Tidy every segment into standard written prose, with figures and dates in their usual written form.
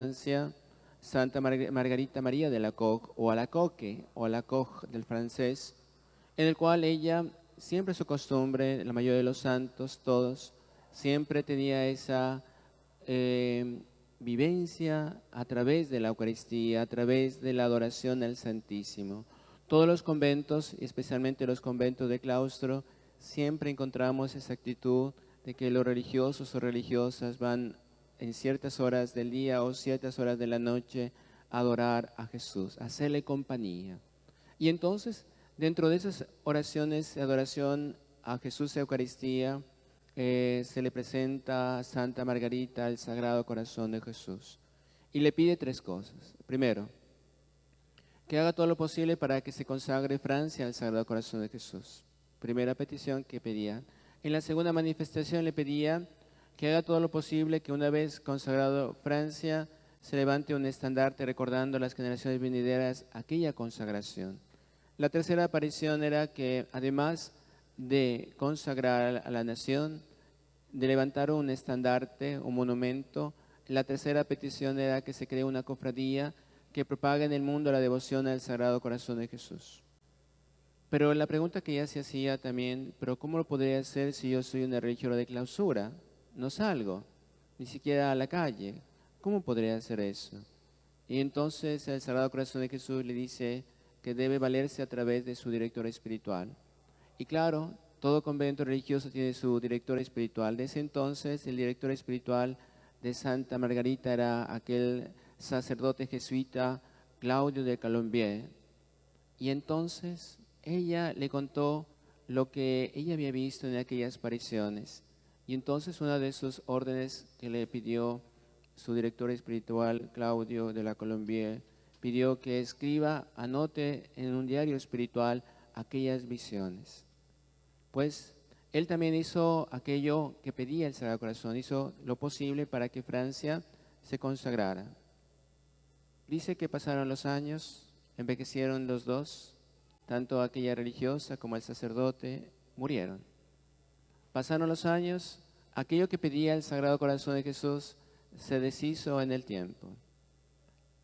Francia, Santa Margarita María de Alacoque, o Alacoque, o Alacoque del francés, en el cual ella, siempre su costumbre, la mayoría de los santos, todos, siempre tenía esa vivencia a través de la Eucaristía, a través de la adoración al Santísimo. Todos los conventos, especialmente los conventos de claustro, siempre encontramos esa actitud de que los religiosos o religiosas van en ciertas horas del día o ciertas horas de la noche a adorar a Jesús, a hacerle compañía. Y entonces, dentro de esas oraciones de adoración a Jesús de Eucaristía, se le presenta a Santa Margarita el Sagrado Corazón de Jesús y le pide tres cosas. Primero, que haga todo lo posible para que se consagre Francia al Sagrado Corazón de Jesús. Primera petición que pedía. En la segunda manifestación le pedía que haga todo lo posible que una vez consagrado Francia se levante un estandarte recordando a las generaciones venideras aquella consagración. La tercera aparición era que además de consagrar a la nación, de levantar un estandarte, un monumento, la tercera petición era que se cree una cofradía que propague en el mundo la devoción al Sagrado Corazón de Jesús. Pero la pregunta que ella se hacía también, pero ¿cómo lo podría hacer si yo soy una religiosa de clausura? No salgo, ni siquiera a la calle. ¿Cómo podría hacer eso? Y entonces el Sagrado Corazón de Jesús le dice que debe valerse a través de su director espiritual. Y claro, todo convento religioso tiene su director espiritual. Desde entonces, el director espiritual de Santa Margarita era aquel sacerdote jesuita Claudio de Colombier. Y entonces ella le contó lo que ella había visto en aquellas apariciones. Y entonces una de sus órdenes que le pidió su director espiritual, Claudio de la Colombier, pidió que escriba, anote en un diario espiritual aquellas visiones. Pues él también hizo aquello que pedía el Sagrado Corazón, hizo lo posible para que Francia se consagrara. Dice que pasaron los años, envejecieron los dos, tanto aquella religiosa como el sacerdote murieron. Pasaron los años, aquello que pedía el Sagrado Corazón de Jesús se deshizo en el tiempo.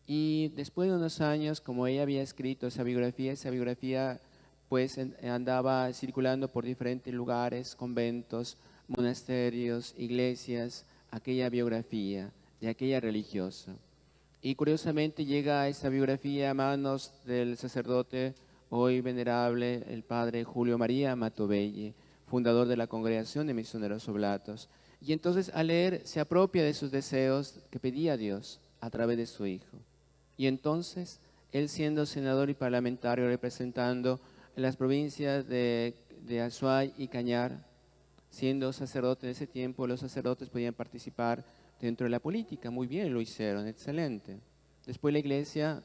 Y después de unos años, como ella había escrito esa biografía pues andaba circulando por diferentes lugares, conventos, monasterios, iglesias, aquella biografía de aquella religiosa. Y curiosamente llega esta biografía a manos del sacerdote hoy venerable, el padre Julio María Matovelle, fundador de la Congregación de Misioneros Oblatos. Y entonces al leer se apropia de sus deseos que pedía a Dios a través de su Hijo. Y entonces, él siendo senador y parlamentario representando en las provincias de Azuay y Cañar, siendo sacerdote en ese tiempo, los sacerdotes podían participar dentro de la política. Muy bien, lo hicieron, excelente. Después la iglesia,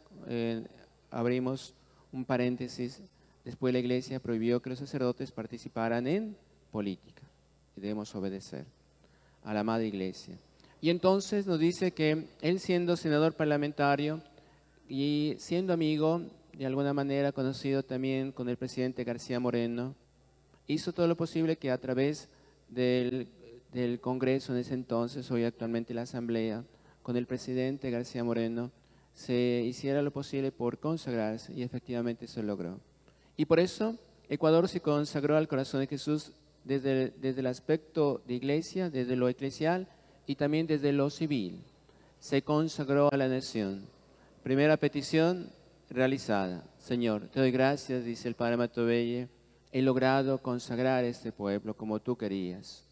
abrimos un paréntesis, después la iglesia prohibió que los sacerdotes participaran en política. Y debemos obedecer a la madre iglesia. Y entonces nos dice que él siendo senador parlamentario y siendo amigo, de alguna manera conocido también con el presidente García Moreno, hizo todo lo posible que a través del Congreso en ese entonces, hoy actualmente la Asamblea, con el presidente García Moreno, se hiciera lo posible por consagrarse y efectivamente se logró. Y por eso Ecuador se consagró al corazón de Jesús desde el aspecto de iglesia, desde lo eclesial y también desde lo civil. Se consagró a la nación. Primera petición realizada. Señor, te doy gracias, dice el padre Matovelle, he logrado consagrar este pueblo como tú querías.